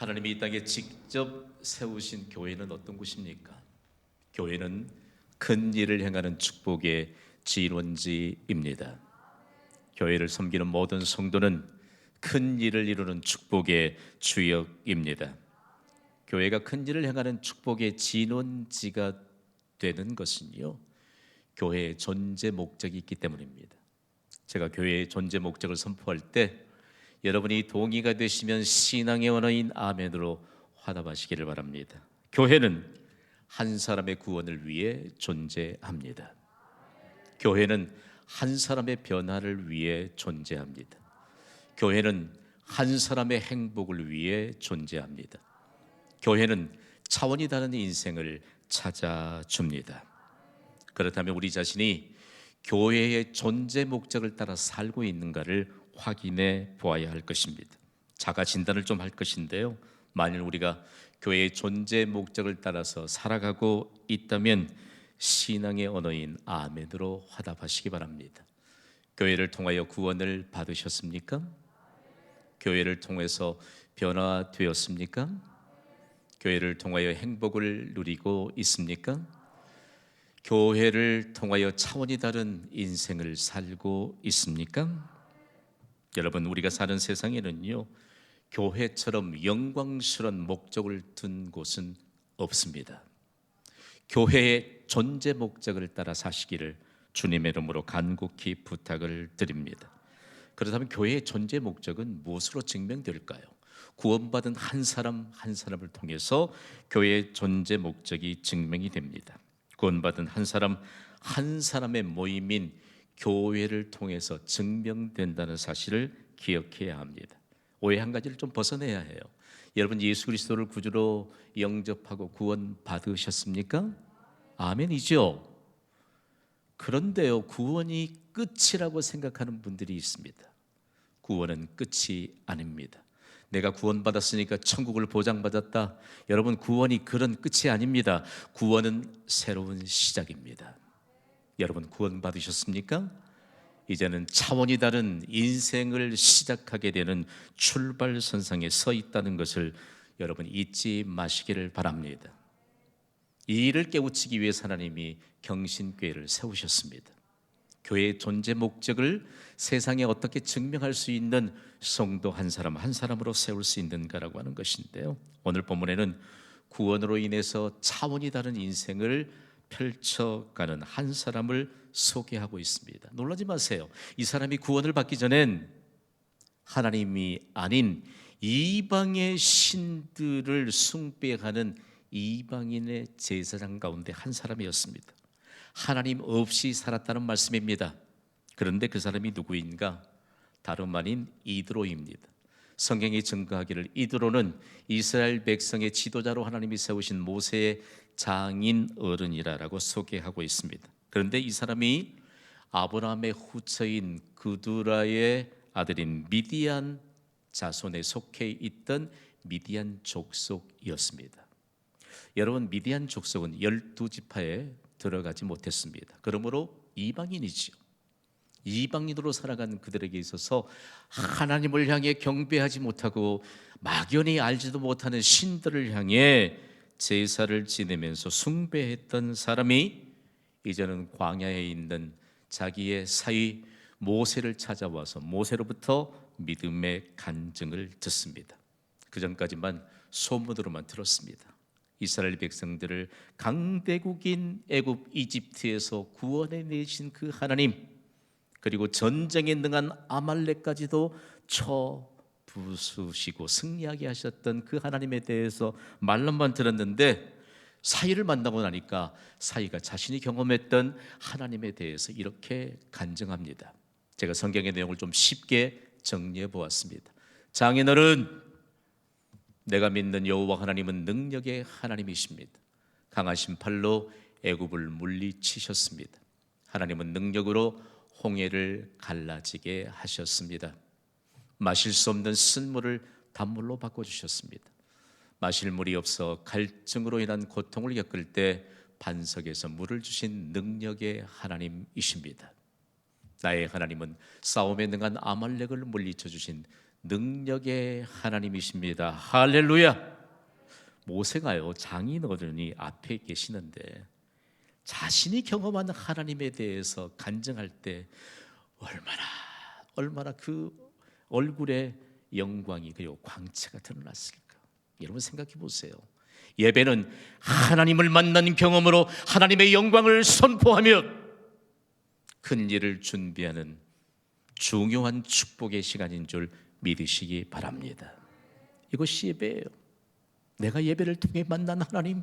하나님이 이 땅에 직접 세우신 교회는 어떤 곳입니까? 교회는 큰 일을 행하는 축복의 진원지입니다. 교회를 섬기는 모든 성도는 큰 일을 이루는 축복의 주역입니다. 교회가 큰 일을 행하는 축복의 진원지가 되는 것은요, 교회의 존재 목적이 있기 때문입니다. 제가 교회의 존재 목적을 선포할 때 여러분이 동의가 되시면 신앙의 언어인 아멘으로 화답하시기를 바랍니다. 교회는 한 사람의 구원을 위해 존재합니다. 교회는 한 사람의 변화를 위해 존재합니다. 교회는 한 사람의 행복을 위해 존재합니다. 교회는 차원이 다른 인생을 찾아줍니다. 그렇다면 우리 자신이 교회의 존재 목적을 따라 살고 있는가를 확인해 보아야 할 것입니다. 자가 진단을 좀 할 것인데요, 만일 우리가 교회의 존재 목적을 따라서 살아가고 있다면 신앙의 언어인 아멘으로 화답하시기 바랍니다. 교회를 통하여 구원을 받으셨습니까? 교회를 통해서 변화되었습니까? 교회를 통하여 행복을 누리고 있습니까? 교회를 통하여 차원이 다른 인생을 살고 있습니까? 여러분, 우리가 사는 세상에는요, 교회처럼 영광스러운 목적을 둔 곳은 없습니다. 교회의 존재 목적을 따라 사시기를 주님의 이름으로 간곡히 부탁을 드립니다. 그렇다면 교회의 존재 목적은 무엇으로 증명될까요? 구원받은 한 사람 한 사람을 통해서 교회의 존재 목적이 증명이 됩니다. 구원받은 한 사람 한 사람의 모임인 교회를 통해서 증명된다는 사실을 기억해야 합니다. 오해 한 가지를 좀 벗어내야 해요. 여러분, 예수 그리스도를 구주로 영접하고 구원 받으셨습니까? 아멘이죠. 그런데요, 구원이 끝이라고 생각하는 분들이 있습니다. 구원은 끝이 아닙니다. 내가 구원받았으니까 천국을 보장받았다. 여러분, 구원이 그런 끝이 아닙니다. 구원은 새로운 시작입니다. 여러분, 구원 받으셨습니까? 이제는 차원이 다른 인생을 시작하게 되는 출발선상에 서 있다는 것을 여러분 잊지 마시기를 바랍니다. 이 일을 깨우치기 위해 하나님이 경신교회를 세우셨습니다. 교회의 존재 목적을 세상에 어떻게 증명할 수 있는 성도 한 사람 한 사람으로 세울 수 있는가라고 하는 것인데요, 오늘 본문에는 구원으로 인해서 차원이 다른 인생을 펼쳐가는 한 사람을 소개하고 있습니다. 놀라지 마세요. 이 사람이 구원을 받기 전엔 하나님이 아닌 이방의 신들을 숭배하는 이방인의 제사장 가운데 한 사람이었습니다. 하나님 없이 살았다는 말씀입니다. 그런데 그 사람이 누구인가? 다름 아닌 이드로입니다. 성경이 증거하기를 이드로는 이스라엘 백성의 지도자로 하나님이 세우신 모세의 장인 어른이라고 소개하고 있습니다. 그런데 이 사람이 아브라함의 후처인 그두라의 아들인 미디안 자손에 속해 있던 미디안 족속이었습니다. 여러분, 미디안 족속은 12지파에 들어가지 못했습니다. 그러므로 이방인이지요. 이방인으로 살아가는 그들에게 있어서 하나님을 향해 경배하지 못하고 막연히 알지도 못하는 신들을 향해 제사를 지내면서 숭배했던 사람이 이제는 광야에 있는 자기의 사위 모세를 찾아와서 모세로부터 믿음의 간증을 듣습니다. 그 전까지만 소문으로만 들었습니다. 이스라엘 백성들을 강대국인 애굽 이집트에서 구원해내신 그 하나님, 그리고 전쟁에 능한 아말렉까지도 쳐부수시고 승리하게 하셨던 그 하나님에 대해서 말로만 들었는데, 사이를 만나고 나니까 사이가 자신이 경험했던 하나님에 대해서 이렇게 간증합니다. 제가 성경의 내용을 좀 쉽게 정리해 보았습니다. 장인어른, 내가 믿는 여호와 하나님은 능력의 하나님이십니다. 강하신 팔로 애굽을 물리치셨습니다. 하나님은 능력으로 홍해를 갈라지게 하셨습니다. 마실 수 없는 쓴물을 단물로 바꿔주셨습니다. 마실 물이 없어 갈증으로 인한 고통을 겪을 때 반석에서 물을 주신 능력의 하나님이십니다. 나의 하나님은 싸움에 능한 아말렉을 물리쳐 주신 능력의 하나님이십니다. 할렐루야. 모세가요, 장인어른이 앞에 계시는데 자신이 경험한 하나님에 대해서 간증할 때 얼마나 그 얼굴에 영광이 그리고 광채가 드러났을까. 여러분 생각해 보세요. 예배는 하나님을 만난 경험으로 하나님의 영광을 선포하며 큰 일을 준비하는 중요한 축복의 시간인 줄 믿으시기 바랍니다. 이것이 예배예요. 내가 예배를 통해 만난 하나님,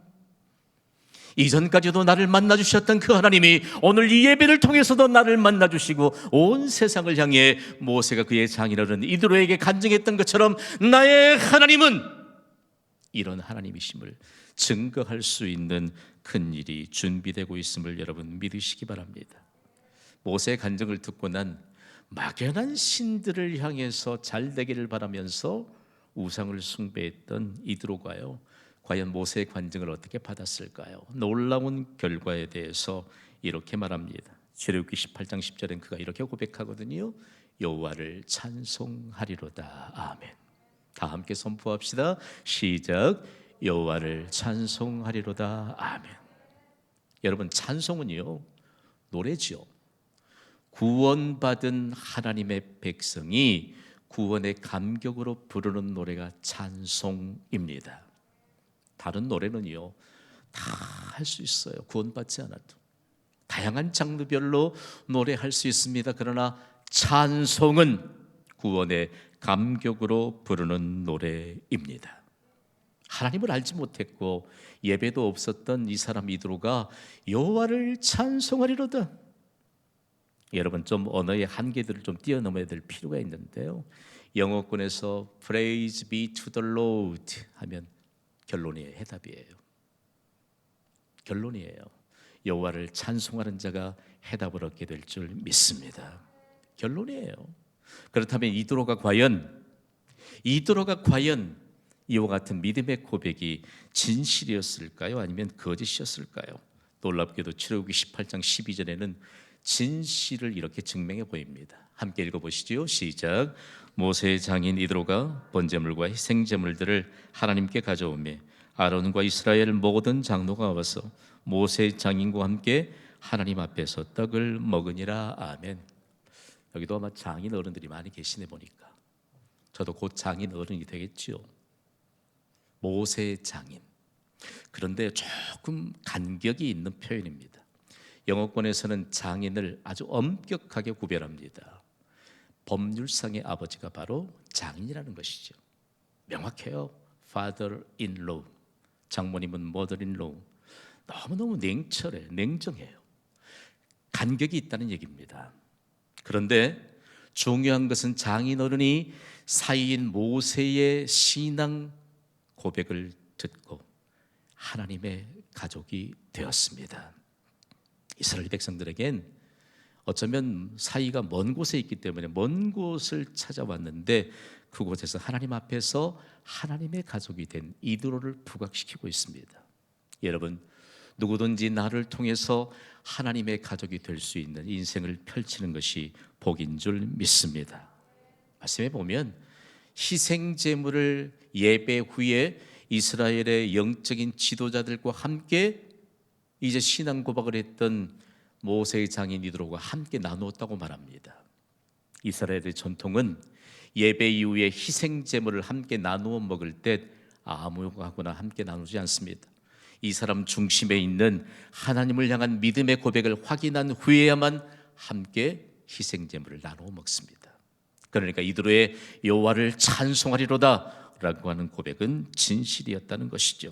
이전까지도 나를 만나주셨던 그 하나님이 오늘 이 예배를 통해서도 나를 만나주시고 온 세상을 향해 모세가 그의 장인어른 이드로에게 간증했던 것처럼 나의 하나님은 이런 하나님이심을 증거할 수 있는 큰 일이 준비되고 있음을 여러분 믿으시기 바랍니다. 모세의 간증을 듣고 난 막연한 신들을 향해서 잘 되기를 바라면서 우상을 숭배했던 이드로가요, 과연 모세의 간증을 어떻게 받았을까요? 놀라운 결과에 대해서 이렇게 말합니다. 출애굽기 18장 10절엔 그가 이렇게 고백하거든요. 여호와를 찬송하리로다. 아멘. 다 함께 선포합시다. 시작. 여호와를 찬송하리로다. 아멘. 여러분, 찬송은요, 노래지요. 구원받은 하나님의 백성이 구원의 감격으로 부르는 노래가 찬송입니다. 다른 노래는요, 다 할 수 있어요. 구원받지 않아도 다양한 장르별로 노래할 수 있습니다. 그러나 찬송은 구원의 감격으로 부르는 노래입니다. 하나님을 알지 못했고 예배도 없었던 이 사람 이드로가 여호와를 찬송하리로다. 여러분, 좀 언어의 한계들을 좀 뛰어넘어야 될 필요가 있는데요, 영어권에서 Praise be to the Lord 하면 결론이에요. 해답이에요. 결론이에요. 여호와를 찬송하는 자가 해답을 얻게 될 줄 믿습니다. 결론이에요. 그렇다면 이드로가 과연 이와 같은 믿음의 고백이 진실이었을까요? 아니면 거짓이었을까요? 놀랍게도 출애굽기 18장 12절에는 진실을 이렇게 증명해 보입니다. 함께 읽어보시죠. 시작. 모세의 장인 이드로가 번제물과 희생제물들을 하나님께 가져오매 아론과 이스라엘 모든 장로가 와서 모세의 장인과 함께 하나님 앞에서 떡을 먹으니라. 아멘. 여기도 아마 장인 어른들이 많이 계시네 보니까. 저도 곧 장인 어른이 되겠지요. 모세의 장인. 그런데 조금 간격이 있는 표현입니다. 영어권에서는 장인을 아주 엄격하게 구별합니다. 법률상의 아버지가 바로 장인이라는 것이죠. 명확해요. father-in-law, 장모님은 mother-in-law. 너무너무 냉철해, 냉정해요. 간격이 있다는 얘기입니다. 그런데 중요한 것은 장인어른이 사이인 모세의 신앙 고백을 듣고 하나님의 가족이 되었습니다. 이스라엘 백성들에겐 어쩌면 사이가 먼 곳에 있기 때문에 먼 곳을 찾아왔는데 그곳에서 하나님 앞에서 하나님의 가족이 된 이드로를 부각시키고 있습니다. 여러분, 누구든지 나를 통해서 하나님의 가족이 될 수 있는 인생을 펼치는 것이 복인 줄 믿습니다. 말씀해 보면 희생제물을 예배 후에 이스라엘의 영적인 지도자들과 함께 이제 신앙 고백을 했던 모세의 장인 이드로가 함께 나누었다고 말합니다. 이스라엘의 전통은 예배 이후에 희생제물을 함께 나누어 먹을 때 아무하고나 함께 나누지 않습니다. 이 사람 중심에 있는 하나님을 향한 믿음의 고백을 확인한 후에야만 함께 희생제물을 나누어 먹습니다. 그러니까 이드로의 여호와를 찬송하리로다 라고 하는 고백은 진실이었다는 것이죠.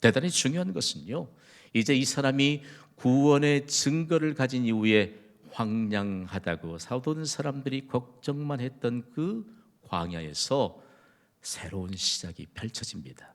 대단히 중요한 것은요, 이제 이 사람이 구원의 증거를 가진 이후에 황량하다고 사도된 사람들이 걱정만 했던 그 광야에서 새로운 시작이 펼쳐집니다.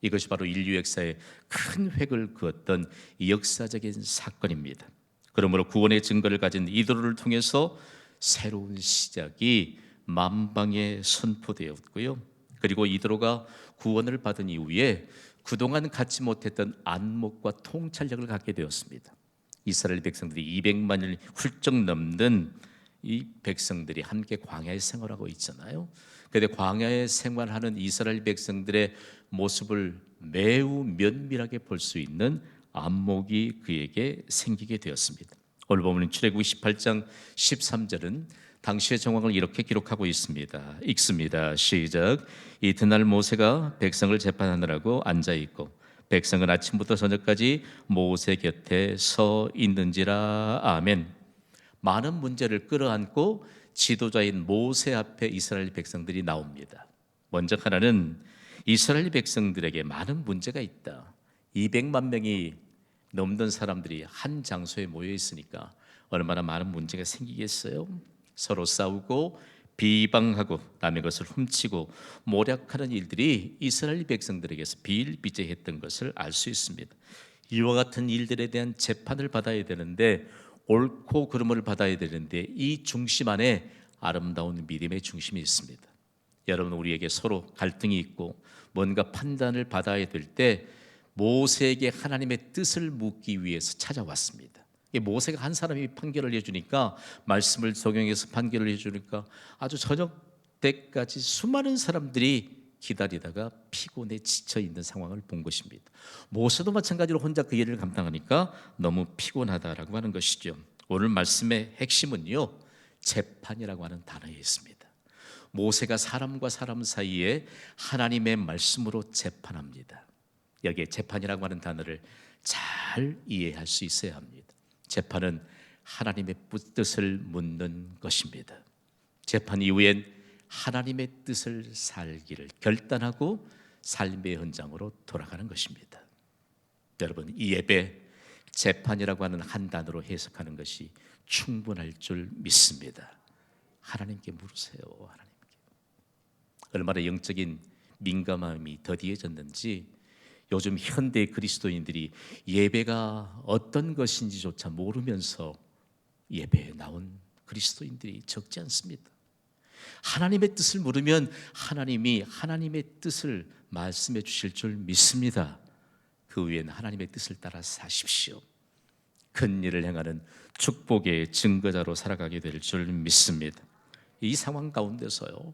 이것이 바로 인류 역사에 큰 획을 그었던 역사적인 사건입니다. 그러므로 구원의 증거를 가진 이드로를 통해서 새로운 시작이 만방에 선포되었고요. 그리고 이드로가 구원을 받은 이후에 그동안 갖지 못했던 안목과 통찰력을 갖게 되었습니다. 이스라엘 백성들이 200만을 훌쩍 넘는 이 백성들이 함께 광야에 생활하고 있잖아요. 그때 광야에 생활하는 이스라엘 백성들의 모습을 매우 면밀하게 볼 수 있는 안목이 그에게 생기게 되었습니다. 오늘 보면 출애굽기 18장 13절은 당시의 정황을 이렇게 기록하고 있습니다. 읽습니다. 시작. 이튿날 모세가 백성을 재판하느라고 앉아 있고 백성은 아침부터 저녁까지 모세 곁에 서 있는지라. 아멘. 많은 문제를 끌어안고 지도자인 모세 앞에 이스라엘 백성들이 나옵니다. 먼저 하나는 이스라엘 백성들에게 많은 문제가 있다. 200만 명이 넘는 사람들이 한 장소에 모여 있으니까 얼마나 많은 문제가 생기겠어요? 서로 싸우고 비방하고 남의 것을 훔치고 모략하는 일들이 이스라엘 백성들에게서 비일비재했던 것을 알 수 있습니다. 이와 같은 일들에 대한 재판을 받아야 되는데, 옳고 그름을 받아야 되는데, 이 중심 안에 아름다운 믿음의 중심이 있습니다. 여러분, 우리에게 서로 갈등이 있고 뭔가 판단을 받아야 될 때 모세에게 하나님의 뜻을 묻기 위해서 찾아왔습니다. 모세가 한 사람이 판결을 해주니까, 말씀을 적용해서 판결을 해주니까 아주 저녁 때까지 수많은 사람들이 기다리다가 피곤해 지쳐 있는 상황을 본 것입니다. 모세도 마찬가지로 혼자 그 일을 감당하니까 너무 피곤하다라고 하는 것이죠. 오늘 말씀의 핵심은요, 재판이라고 하는 단어에 있습니다. 모세가 사람과 사람 사이에 하나님의 말씀으로 재판합니다. 여기에 재판이라고 하는 단어를 잘 이해할 수 있어야 합니다. 재판은 하나님의 뜻을 묻는 것입니다. 재판 이후엔 하나님의 뜻을 살기를 결단하고 삶의 현장으로 돌아가는 것입니다. 여러분, 이 예배 재판이라고 하는 한 단어로 해석하는 것이 충분할 줄 믿습니다. 하나님께 물으세요. 하나님께. 얼마나 영적인 민감함이 더디해졌는지 요즘 현대 그리스도인들이 예배가 어떤 것인지조차 모르면서 예배에 나온 그리스도인들이 적지 않습니다. 하나님의 뜻을 물으면 하나님이 하나님의 뜻을 말씀해 주실 줄 믿습니다. 그 위엔 하나님의 뜻을 따라 사십시오. 큰 일을 행하는 축복의 증거자로 살아가게 될 줄 믿습니다. 이 상황 가운데서요,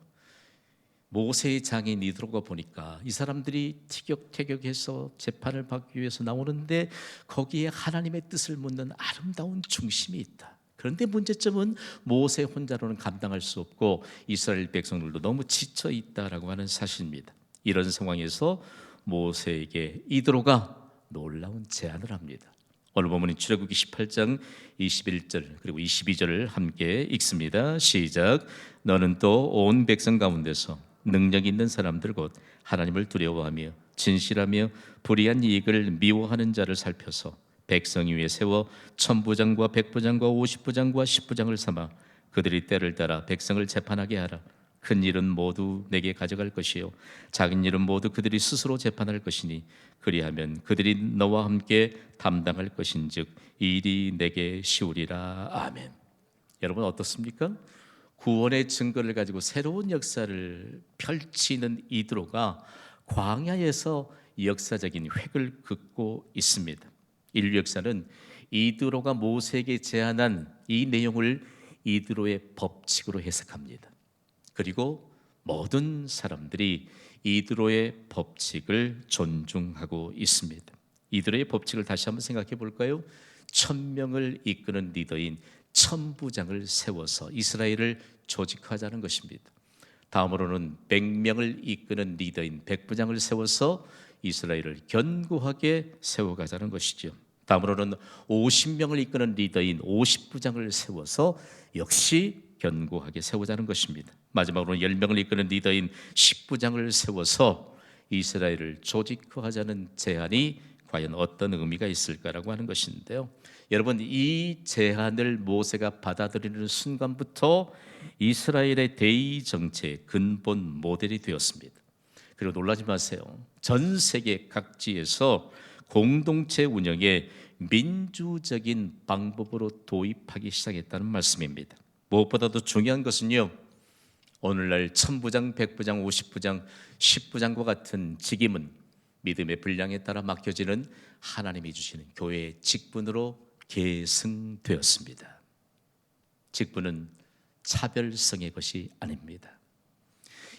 모세의 장인 이드로가 보니까 이 사람들이 티격태격해서 재판을 받기 위해서 나오는데 거기에 하나님의 뜻을 묻는 아름다운 중심이 있다. 그런데 문제점은 모세 혼자로는 감당할 수 없고 이스라엘 백성들도 너무 지쳐 있다라고 하는 사실입니다. 이런 상황에서 모세에게 이드로가 놀라운 제안을 합니다. 오늘 본문이 출애굽기 18장 21절 그리고 22절을 함께 읽습니다. 시작. 너는 또 온 백성 가운데서 능력 있는 사람들 곧 하나님을 두려워하며 진실하며 불의한 이익을 미워하는 자를 살펴서 백성 위에 세워 천부장과 백부장과 50부장과 10부장을 삼아 그들이 때를 따라 백성을 재판하게 하라. 큰 일은 모두 내게 가져갈 것이요 작은 일은 모두 그들이 스스로 재판할 것이니 그리하면 그들이 너와 함께 담당할 것인즉 이 일이 내게 쉬우리라. 아멘. 여러분 어떻습니까? 구원의 증거를 가지고 새로운 역사를 펼치는 이드로가 광야에서 역사적인 획을 긋고 있습니다. 인류 역사는 이드로가 모세에게 제안한 이 내용을 이드로의 법칙으로 해석합니다. 그리고 모든 사람들이 이드로의 법칙을 존중하고 있습니다. 이드로의 법칙을 다시 한번 생각해 볼까요? 1000명을 이끄는 리더인 천부장을 세워서 이스라엘을 조직하자는 것입니다. 다음으로는 100명을 이끄는 리더인 백부장을 세워서 이스라엘을 견고하게 세워가자는 것이죠. 다음으로는 50명을 이끄는 리더인 50부장을 세워서 역시 견고하게 세우자는 것입니다. 마지막으로 10명을 이끄는 리더인 10부장을 세워서 이스라엘을 조직화하자는 제안이 과연 어떤 의미가 있을까라고 하는 것인데요. 여러분, 이 제안을 모세가 받아들이는 순간부터 이스라엘의 대의 정체의 근본 모델이 되었습니다. 그리고 놀라지 마세요. 전 세계 각지에서 공동체 운영에 민주적인 방법으로 도입하기 시작했다는 말씀입니다. 무엇보다도 중요한 것은요, 오늘날 천부장, 백부장, 50부장, 10부장과 같은 직임은 믿음의 분량에 따라 맡겨지는 하나님이 주시는 교회의 직분으로 계승되었습니다. 직분은 차별성의 것이 아닙니다.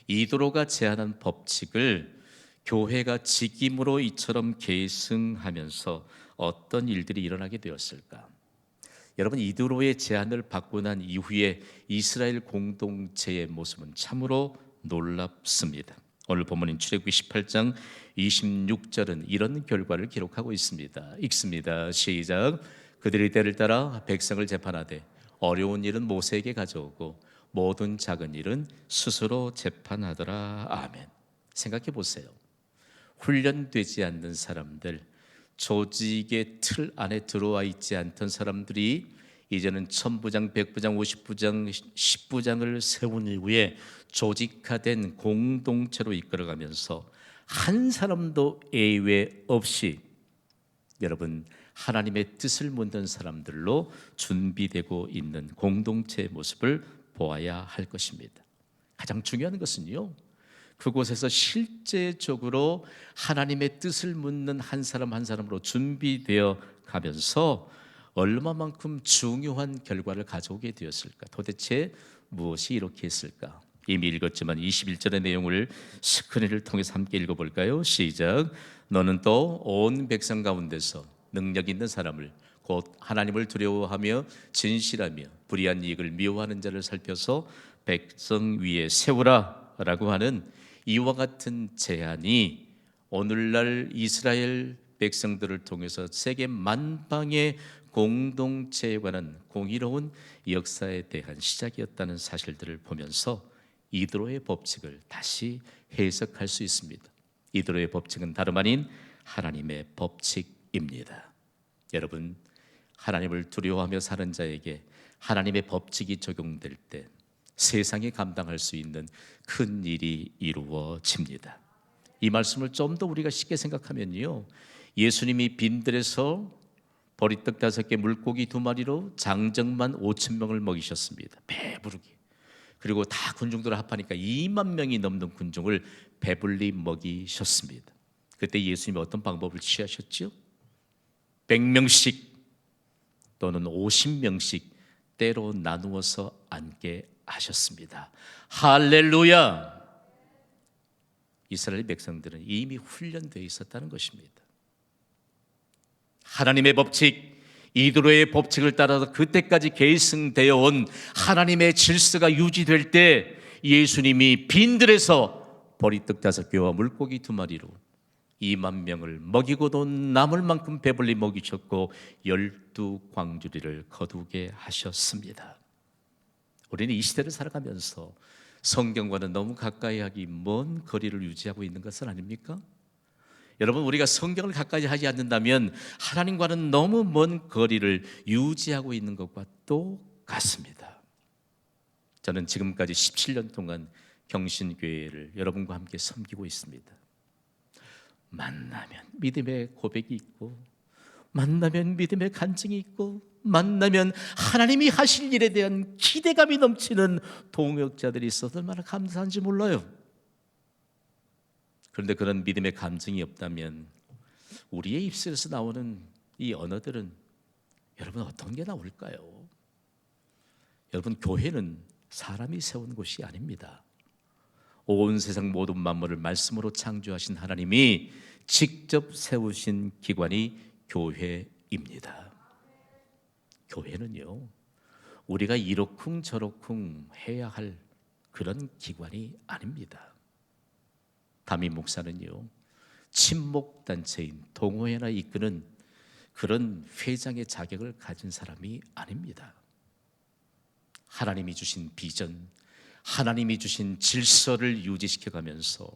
이도로가 제안한 법칙을 교회가 직임으로 이처럼 계승하면서 어떤 일들이 일어나게 되었을까? 여러분, 이도로의 제안을 받고 난 이후에 이스라엘 공동체의 모습은 참으로 놀랍습니다. 오늘 본문인 출애굽기 18장 26절은 이런 결과를 기록하고 있습니다. 읽습니다. 시작. 그들이 때를 따라 백성을 재판하되 어려운 일은 모세에게 가져오고 모든 작은 일은 스스로 재판하더라. 아멘. 생각해 보세요. 훈련되지 않는 사람들, 조직의 틀 안에 들어와 있지 않던 사람들이 이제는 천부장, 백부장, 50부장, 10부장을 세운 이후에 조직화된 공동체로 이끌어가면서 한 사람도 예외 없이 여러분 하나님의 뜻을 묻는 사람들로 준비되고 있는 공동체의 모습을 보아야 할 것입니다. 가장 중요한 것은요, 그곳에서 실제적으로 하나님의 뜻을 묻는 한 사람 한 사람으로 준비되어 가면서 얼마만큼 중요한 결과를 가져오게 되었을까? 도대체 무엇이 이렇게 했을까? 이미 읽었지만 21절의 내용을 스크린을 통해서 함께 읽어볼까요? 시작. 너는 또 온 백성 가운데서 능력 있는 사람을 곧 하나님을 두려워하며 진실하며 불의한 이익을 미워하는 자를 살펴서 백성 위에 세우라 라고 하는 이와 같은 제안이 오늘날 이스라엘 백성들을 통해서 세계 만방의 공동체에 관한 공의로운 역사에 대한 시작이었다는 사실들을 보면서 이드로의 법칙을 다시 해석할 수 있습니다. 이드로의 법칙은 다름 아닌 하나님의 법칙입니다. 여러분, 하나님을 두려워하며 사는 자에게 하나님의 법칙이 적용될 때 세상이 감당할 수 있는 큰 일이 이루어집니다. 이 말씀을 좀 더 우리가 쉽게 생각하면요, 예수님이 빈들에서 보리떡 5개 물고기 2마리로 장정만 5천 명을 먹이셨습니다. 배부르게. 그리고 다 군중들 합하니까 2만 명이 넘는 군중을 배불리 먹이셨습니다. 그때 예수님이 어떤 방법을 취하셨죠? 100명씩 또는 50명씩 때로 나누어서 앉게 하셨습니다. 할렐루야! 이스라엘 백성들은 이미 훈련되어 있었다는 것입니다. 하나님의 법칙, 이드로의 법칙을 따라서 그때까지 계승되어 온 하나님의 질서가 유지될 때 예수님이 빈들에서 보리떡 5개와 물고기 2마리로 2만 명을 먹이고도 남을 만큼 배불리 먹이셨고 12광주리를 거두게 하셨습니다. 우리는 이 시대를 살아가면서 성경과는 너무 가까이 하기 먼 거리를 유지하고 있는 것은 아닙니까? 여러분, 우리가 성경을 가까이 하지 않는다면 하나님과는 너무 먼 거리를 유지하고 있는 것과 똑같습니다. 저는 지금까지 17년 동안 경신교회를 여러분과 함께 섬기고 있습니다. 만나면 믿음의 고백이 있고, 만나면 믿음의 간증이 있고, 만나면 하나님이 하실 일에 대한 기대감이 넘치는 동역자들이 있어서 얼마나 감사한지 몰라요. 그런데 그런 믿음의 감정이 없다면 우리의 입술에서 나오는 이 언어들은 여러분 어떤 게 나올까요? 여러분, 교회는 사람이 세운 곳이 아닙니다. 온 세상 모든 만물을 말씀으로 창조하신 하나님이 직접 세우신 기관이 교회입니다. 교회는요, 우리가 이러쿵저러쿵 해야 할 그런 기관이 아닙니다. 담임 목사는요, 친목단체인 동호회나 이끄는 그런 회장의 자격을 가진 사람이 아닙니다. 하나님이 주신 비전, 하나님이 주신 질서를 유지시켜가면서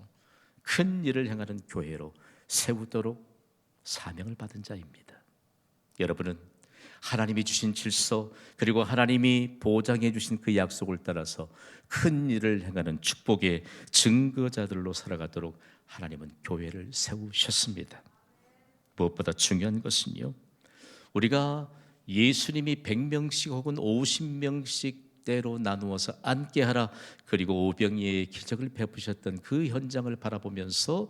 큰 일을 행하는 교회로 세우도록 사명을 받은 자입니다. 여러분은 하나님이 주신 질서, 그리고 하나님이 보장해 주신 그 약속을 따라서 큰 일을 행하는 축복의 증거자들로 살아가도록 하나님은 교회를 세우셨습니다. 무엇보다 중요한 것은요, 우리가 예수님이 100명씩 혹은 50명씩 때로 나누어서 앉게 하라, 그리고 오병이의 기적을 베푸셨던 그 현장을 바라보면서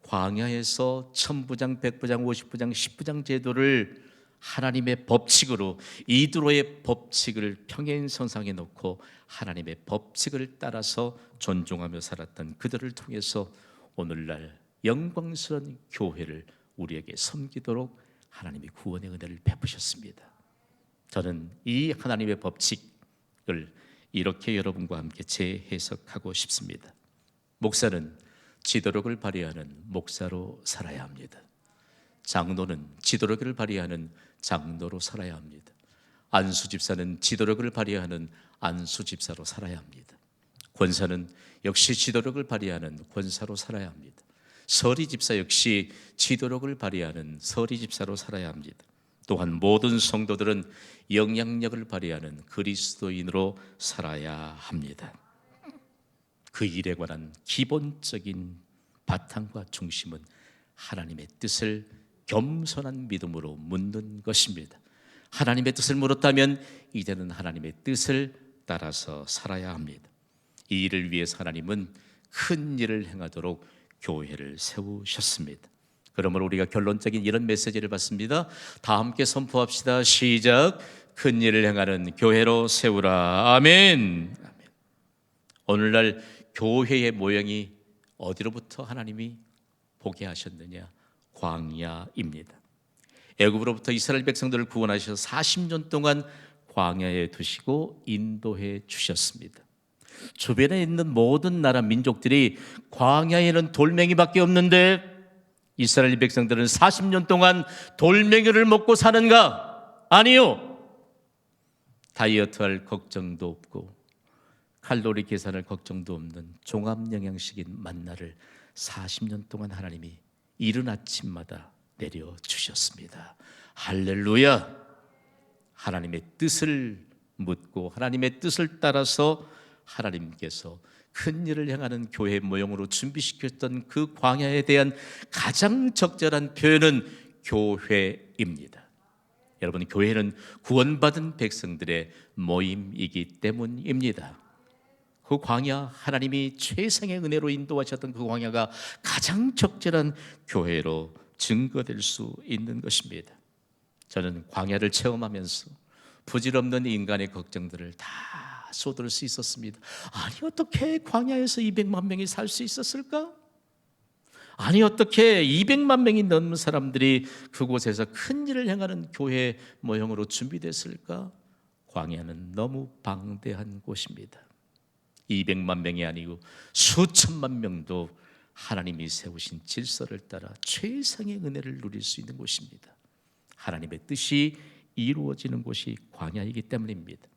광야에서 천부장, 백부장, 50부장, 10부장 제도를 하나님의 법칙으로 이드로의 법칙을 평행선상에 놓고 하나님의 법칙을 따라서 존중하며 살았던 그들을 통해서 오늘날 영광스러운 교회를 우리에게 섬기도록 하나님이 구원의 은혜를 베푸셨습니다. 저는 이 하나님의 법칙을 이렇게 여러분과 함께 재해석하고 싶습니다. 목사는 지도력을 발휘하는 목사로 살아야 합니다. 장로는 지도력을 발휘하는 장로로 살아야 합니다. 안수 집사는 지도력을 발휘하는 안수 집사로 살아야 합니다. 권사는 역시 지도력을 발휘하는 권사로 살아야 합니다. 서리 집사 역시 지도력을 발휘하는 서리 집사로 살아야 합니다. 또한 모든 성도들은 영향력을 발휘하는 그리스도인으로 살아야 합니다. 그 일에 관한 기본적인 바탕과 중심은 하나님의 뜻을 겸손한 믿음으로 묻는 것입니다. 하나님의 뜻을 물었다면 이제는 하나님의 뜻을 따라서 살아야 합니다. 이 일을 위해서 하나님은 큰 일을 행하도록 교회를 세우셨습니다. 그러므로 우리가 결론적인 이런 메시지를 받습니다. 다 함께 선포합시다. 시작. 큰 일을 행하는 교회로 세우라. 아멘. 오늘날 교회의 모양이 어디로부터 하나님이 보게 하셨느냐? 광야입니다. 애굽으로부터 이스라엘 백성들을 구원하셔서 40년 동안 광야에 두시고 인도해 주셨습니다. 주변에 있는 모든 나라 민족들이 광야에는 돌멩이밖에 없는데 이스라엘 백성들은 40년 동안 돌멩이를 먹고 사는가? 아니요. 다이어트할 걱정도 없고 칼로리 계산할 걱정도 없는 종합영양식인 만나를 40년 동안 하나님이 이른 아침마다 내려주셨습니다. 할렐루야. 하나님의 뜻을 묻고 하나님의 뜻을 따라서 하나님께서 큰 일을 행하는 교회 모형으로 준비시켰던 그 광야에 대한 가장 적절한 표현은 교회입니다. 여러분, 교회는 구원받은 백성들의 모임이기 때문입니다. 그 광야, 하나님이 최상의 은혜로 인도하셨던 그 광야가 가장 적절한 교회로 증거될 수 있는 것입니다. 저는 광야를 체험하면서 부질없는 인간의 걱정들을 다 쏟을 수 있었습니다. 아니, 어떻게 광야에서 200만 명이 살 수 있었을까? 아니, 어떻게 200만 명이 넘는 사람들이 그곳에서 큰 일을 행하는 교회 모형으로 준비됐을까? 광야는 너무 방대한 곳입니다. 200만 명이 아니고 수천만 명도 하나님이 세우신 질서를 따라 최상의 은혜를 누릴 수 있는 곳입니다. 하나님의 뜻이 이루어지는 곳이 광야이기 때문입니다.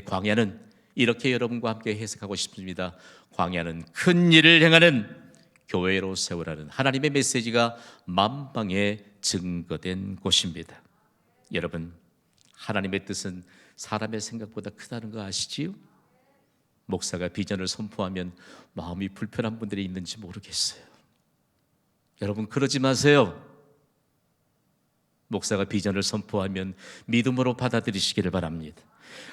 광야는 이렇게 여러분과 함께 해석하고 싶습니다. 광야는 큰 일을 행하는 교회로 세우라는 하나님의 메시지가 만방에 증거된 곳입니다. 여러분, 하나님의 뜻은 사람의 생각보다 크다는 거 아시지요? 목사가 비전을 선포하면 마음이 불편한 분들이 있는지 모르겠어요. 여러분, 그러지 마세요. 목사가 비전을 선포하면 믿음으로 받아들이시기를 바랍니다.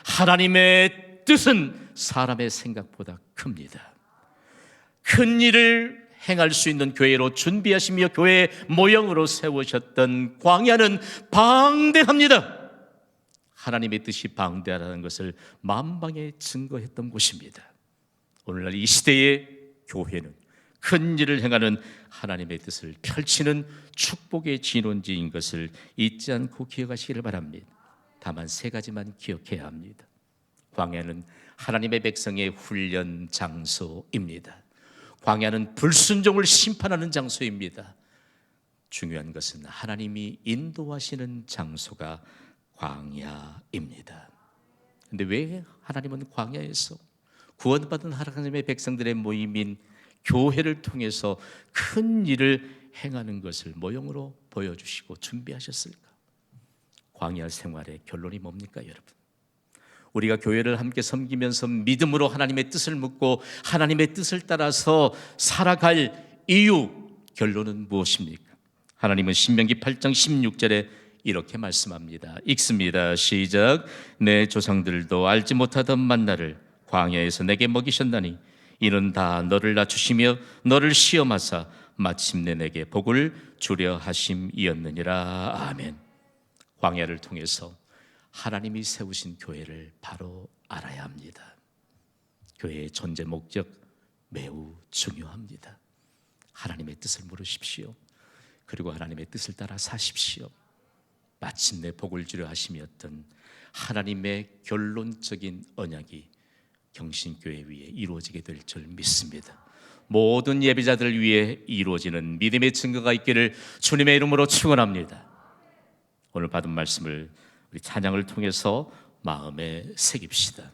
하나님의 뜻은 사람의 생각보다 큽니다. 큰 일을 행할 수 있는 교회로 준비하시며 교회의 모형으로 세우셨던 광야는 방대합니다. 하나님의 뜻이 방대하다는 것을 만방에 증거했던 곳입니다. 오늘날 이 시대의 교회는 큰 일을 행하는 하나님의 뜻을 펼치는 축복의 진원지인 것을 잊지 않고 기억하시기를 바랍니다. 다만 세 가지만 기억해야 합니다. 광야는 하나님의 백성의 훈련 장소입니다. 광야는 불순종을 심판하는 장소입니다. 중요한 것은 하나님이 인도하시는 장소가 광야입니다. 그런데 왜 하나님은 광야에서 구원받은 하나님의 백성들의 모임인 교회를 통해서 큰 일을 행하는 것을 모형으로 보여주시고 준비하셨을까? 광야 생활의 결론이 뭡니까, 여러분? 우리가 교회를 함께 섬기면서 믿음으로 하나님의 뜻을 묻고 하나님의 뜻을 따라서 살아갈 이유, 결론은 무엇입니까? 하나님은 신명기 8장 16절에 이렇게 말씀합니다. 읽습니다. 시작. 내 조상들도 알지 못하던 만나를 광야에서 내게 먹이셨나니 이는 다 너를 낮추시며 너를 시험하사 마침내 내게 복을 주려 하심이었느니라. 아멘. 광야를 통해서 하나님이 세우신 교회를 바로 알아야 합니다. 교회의 존재 목적 매우 중요합니다. 하나님의 뜻을 물으십시오. 그리고 하나님의 뜻을 따라 사십시오. 마침내 복을 주려 하심이었던 하나님의 결론적인 언약이 경신교회 위에 이루어지게 될 줄 믿습니다. 모든 예배자들을 위해 이루어지는 믿음의 증거가 있기를 주님의 이름으로 축원합니다. 오늘 받은 말씀을 우리 찬양을 통해서 마음에 새깁시다.